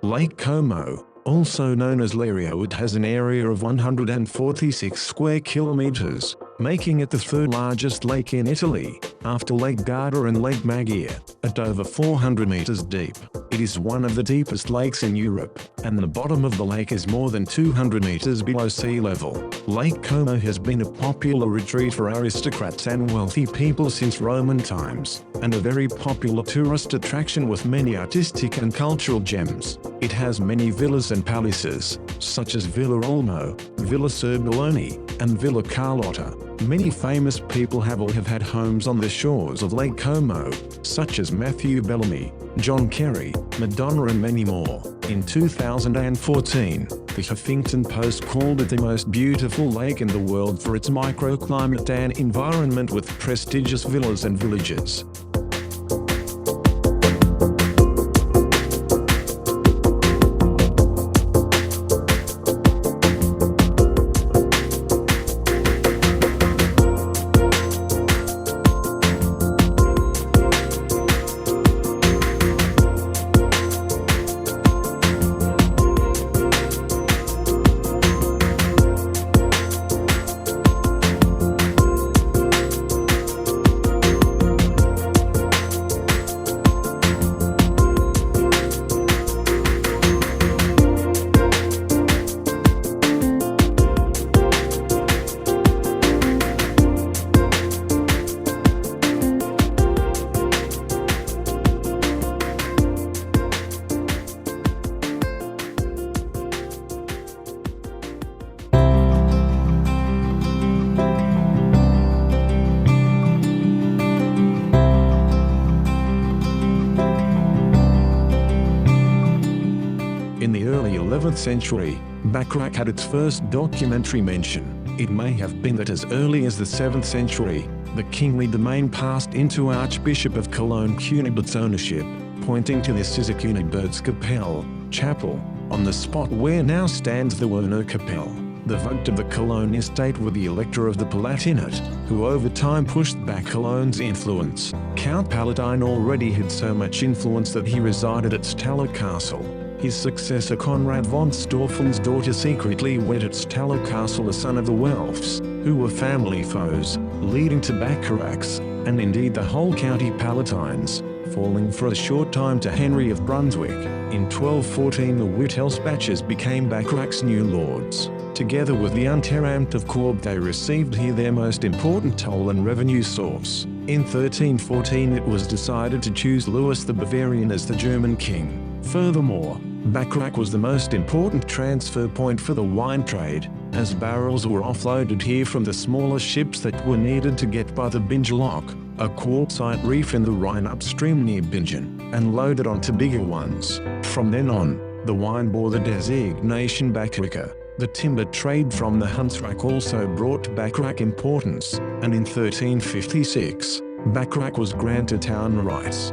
Lake Como, also known as Lirio, it has an area of 146 square kilometers, making it the third largest lake in Italy, after Lake Garda and Lake Maggiore, at over 400 meters deep. It is one of the deepest lakes in Europe, and the bottom of the lake is more than 200 meters below sea level. Lake Como has been a popular retreat for aristocrats and wealthy people since Roman times, and a very popular tourist attraction with many artistic and cultural gems. It has many villas and palaces, such as Villa Olmo, Villa Cerbioloni, and Villa Carlotta. Many famous people have had homes on the shores of Lake Como, such as Matthew Bellamy, John Kerry, Madonna and many more. In 2014, the Huffington Post called it the most beautiful lake in the world for its microclimate and environment with prestigious villas and villages. In the early 11th century, Bacharach had its first documentary mention. It may have been that as early as the 7th century, the kingly domain passed into Archbishop of Cologne Cunibert's ownership, pointing to this as a Cunibertskapelle, chapel, on the spot where now stands the Werner Kapelle. The Vogt of the Cologne estate were the Elector of the Palatinate, who over time pushed back Cologne's influence. Count Palatine already had so much influence that he resided at Staller Castle. His successor Conrad von Stauffen's daughter secretly wed at Staller Castle, a son of the Welfs, who were family foes, leading to Bacharach's, and indeed the whole county Palatines, falling for a short time to Henry of Brunswick. In 1214 the Wittelsbachers became Bacharach's new lords. Together with the Unteramt of Korb they received here their most important toll and revenue source. In 1314 it was decided to choose Louis the Bavarian as the German king. Furthermore, Bacharach was the most important transfer point for the wine trade, as barrels were offloaded here from the smaller ships that were needed to get by the Binge Lock, a quartzite reef in the Rhine upstream near Bingen, and loaded onto bigger ones. From then on, the wine bore the designation Bacharaca. The timber trade from the Hunsrück also brought Bacharach importance, and in 1356, Bacharach was granted town rights.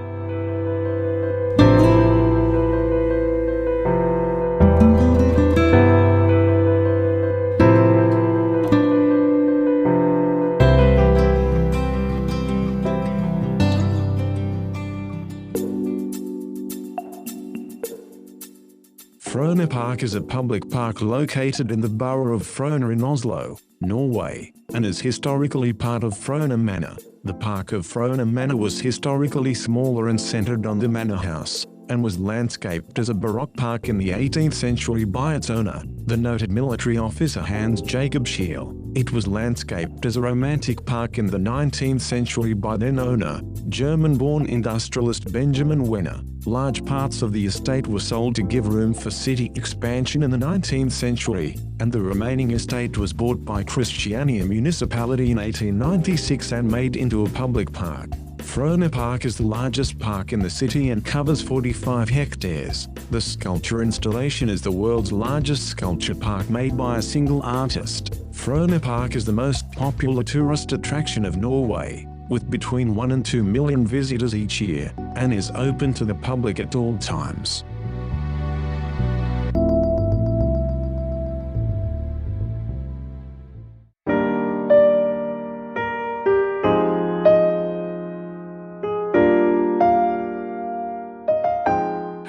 Frogner Park is a public park located in the borough of Frogner in Oslo, Norway, and is historically part of Frogner Manor. The park of Frogner Manor was historically smaller and centered on the manor house, and was landscaped as a Baroque park in the 18th century by its owner, the noted military officer Hans Jacob Scheel. It was landscaped as a romantic park in the 19th century by then owner, German-born industrialist Benjamin Wenner. Large parts of the estate were sold to give room for city expansion in the 19th century, and the remaining estate was bought by Christiania Municipality in 1896 and made into a public park. Frogner Park is the largest park in the city and covers 45 hectares. The sculpture installation is the world's largest sculpture park made by a single artist. Frogner Park is the most popular tourist attraction of Norway, with between 1 and 2 million visitors each year, and is open to the public at all times.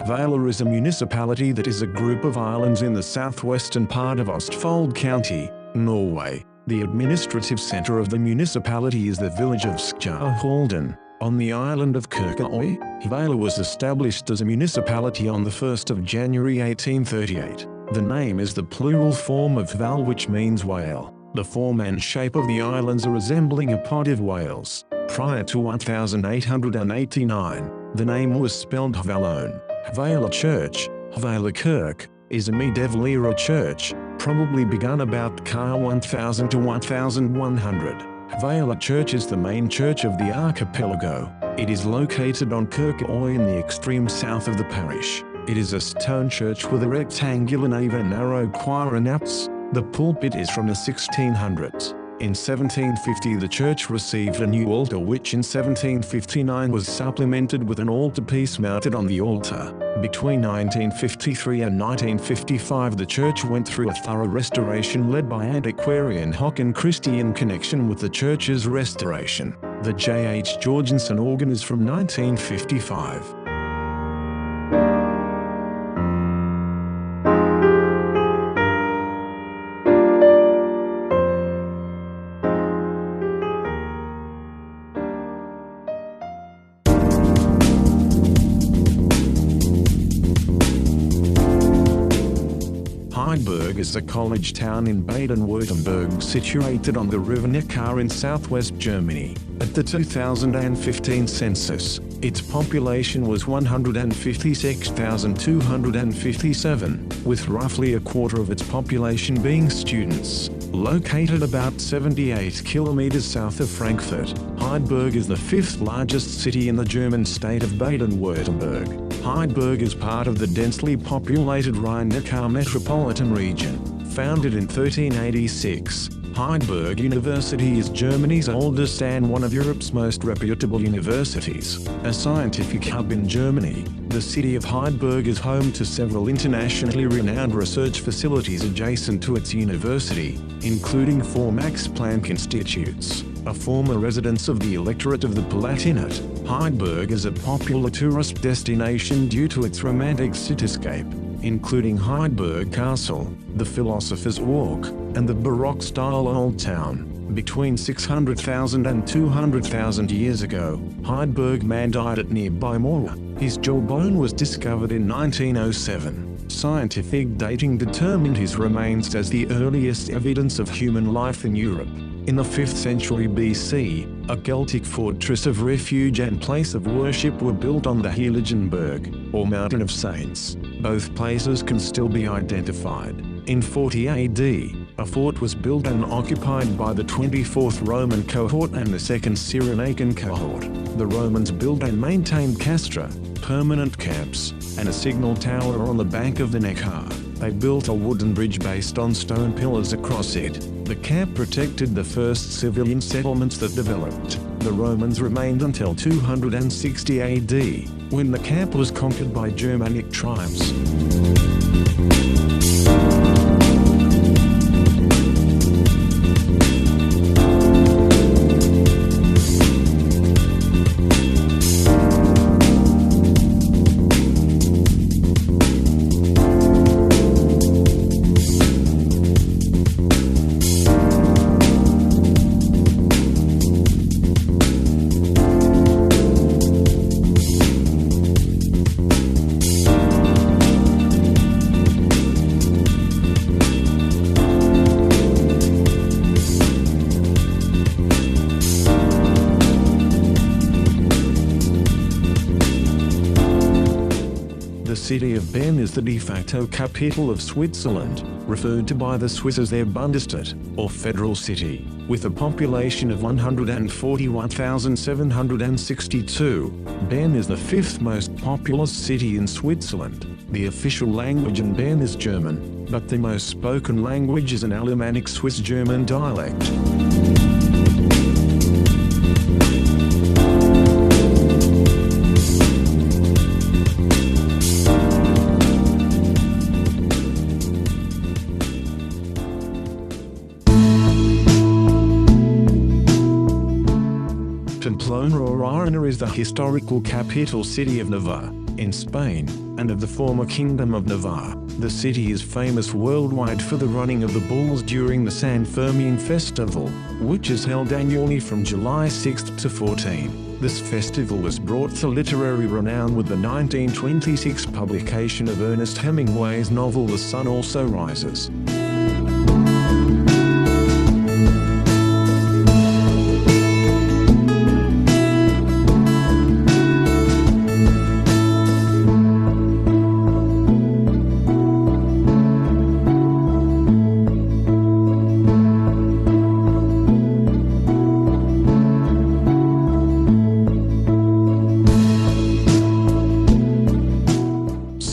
Hvaler is a municipality that is a group of islands in the southwestern part of Østfold County, Norway. The administrative centre of the municipality is the village of Skjærholden, on the island of Kirkeøy. Hvaler was established as a municipality on the 1st of January 1838. The name is the plural form of Hval, which means whale. The form and shape of the islands are resembling a pod of whales. Prior to 1889, the name was spelled Hvalon. Hvaler Church, Hvaler Kirk, is a medieval-era church, probably begun about ca. 1000 to 1100. Hvaler Church is the main church of the archipelago. It is located on Kirkeøy in the extreme south of the parish. It is a stone church with a rectangular nave and narrow choir and apse. The pulpit is from the 1600s. In 1750 the church received a new altar, which in 1759 was supplemented with an altarpiece mounted on the altar. Between 1953 and 1955 the church went through a thorough restoration led by antiquarian Håkon Christie in connection with the church's restoration. The J.H. Jorgensen organ is from 1955. Heidelberg is a college town in Baden-Württemberg situated on the river Neckar in southwest Germany. At the 2015 census, its population was 156,257, with roughly a quarter of its population being students. Located about 78 kilometers south of Frankfurt, Heidelberg is the fifth largest city in the German state of Baden-Württemberg. Heidelberg is part of the densely populated Rhine-Neckar metropolitan region. Founded in 1386, Heidelberg University is Germany's oldest and one of Europe's most reputable universities. A scientific hub in Germany, the city of Heidelberg is home to several internationally renowned research facilities adjacent to its university, including 4 Max Planck institutes, a former residence of the electorate of the Palatinate. Heidelberg is a popular tourist destination due to its romantic cityscape, including Heidelberg Castle, the Philosopher's Walk, and the Baroque-style Old Town. Between 600,000 and 200,000 years ago, Heidelberg man died at nearby Mora. His jawbone was discovered in 1907. Scientific dating determined his remains as the earliest evidence of human life in Europe. In the 5th century BC, a Celtic fortress of refuge and place of worship were built on the Heiligenberg, or Mountain of Saints. Both places can still be identified. In 40 AD, a fort was built and occupied by the 24th Roman cohort and the 2nd Cyrenaican cohort. The Romans built and maintained castra, permanent camps, and a signal tower on the bank of the Neckar. They built a wooden bridge based on stone pillars across it. The camp protected the first civilian settlements that developed. The Romans remained until 260 AD, when the camp was conquered by Germanic tribes. The city of Bern is the de facto capital of Switzerland, referred to by the Swiss as their Bundesstadt, or federal city. With a population of 141,762, Bern is the 5th most populous city in Switzerland. The official language in Bern is German, but the most spoken language is an Alemannic Swiss-German dialect. Pamplona is the historical capital city of Navarre, in Spain. and of the former Kingdom of Navarre. The city is famous worldwide for the running of the bulls during the San Fermin Festival, which is held annually from July 6 to 14. This festival was brought to literary renown with the 1926 publication of Ernest Hemingway's novel The Sun Also Rises.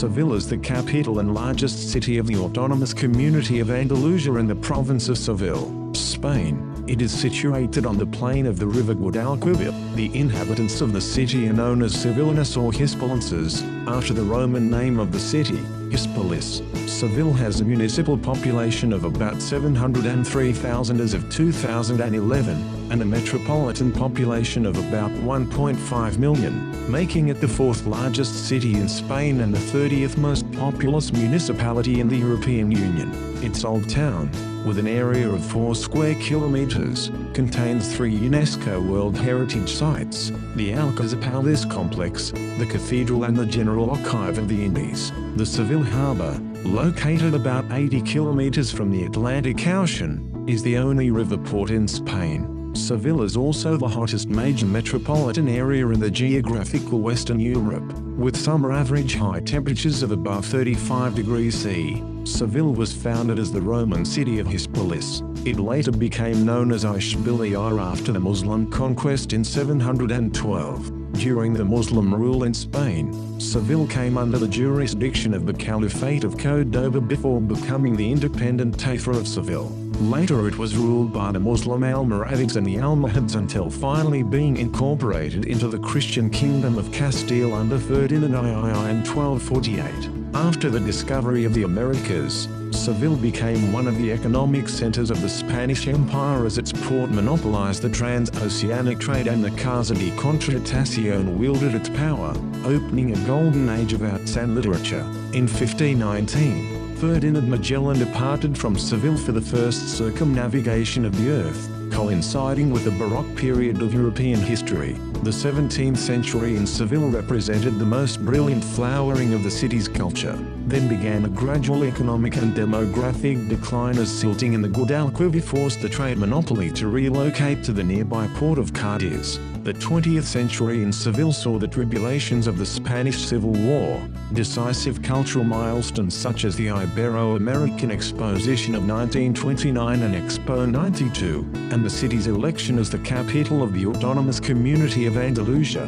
Seville is the capital and largest city of the autonomous community of Andalusia in the province of Seville, Spain. It is situated on the plain of the river Guadalquivir. The inhabitants of the city are known as Sevillians or Hispalenses, after the Roman name of the city, Hispalis. Seville has a municipal population of about 703,000 as of 2011, and a metropolitan population of about 1.5 million, making it the fourth largest city in Spain and the 30th most populous municipality in the European Union. Its old town, with an area of 4 square kilometers, contains 3 UNESCO World Heritage Sites: the Alcazar complex, the cathedral and the General Archive of the Indies. The Seville Harbour, located about 80 kilometers from the Atlantic Ocean, is the only river port in Spain. Seville is also the hottest major metropolitan area in the geographical Western Europe, with summer average high temperatures of above 35 degrees C. Seville was founded as the Roman city of Hispalis. It later became known as Ishbiliya after the Muslim conquest in 712. During the Muslim rule in Spain, Seville came under the jurisdiction of the Caliphate of Córdoba before becoming the independent Taifa of Seville. Later it was ruled by the Muslim Almoravids and the Almohads until finally being incorporated into the Christian Kingdom of Castile under Ferdinand II in 1248. After the discovery of the Americas, Seville became one of the economic centers of the Spanish Empire as its port monopolized the transoceanic trade and the Casa de Contratación wielded its power, opening a golden age of arts and literature. In 1519, Ferdinand Magellan departed from Seville for the first circumnavigation of the Earth, coinciding with the Baroque period of European history. The 17th century in Seville represented the most brilliant flowering of the city's culture. Then began a gradual economic and demographic decline as silting in the Guadalquivir forced the trade monopoly to relocate to the nearby port of Cadiz. The 20th century in Seville saw the tribulations of the Spanish Civil War, decisive cultural milestones such as the Ibero-American Exposition of 1929 and Expo 92, and the city's election as the capital of the autonomous community of Andalusia.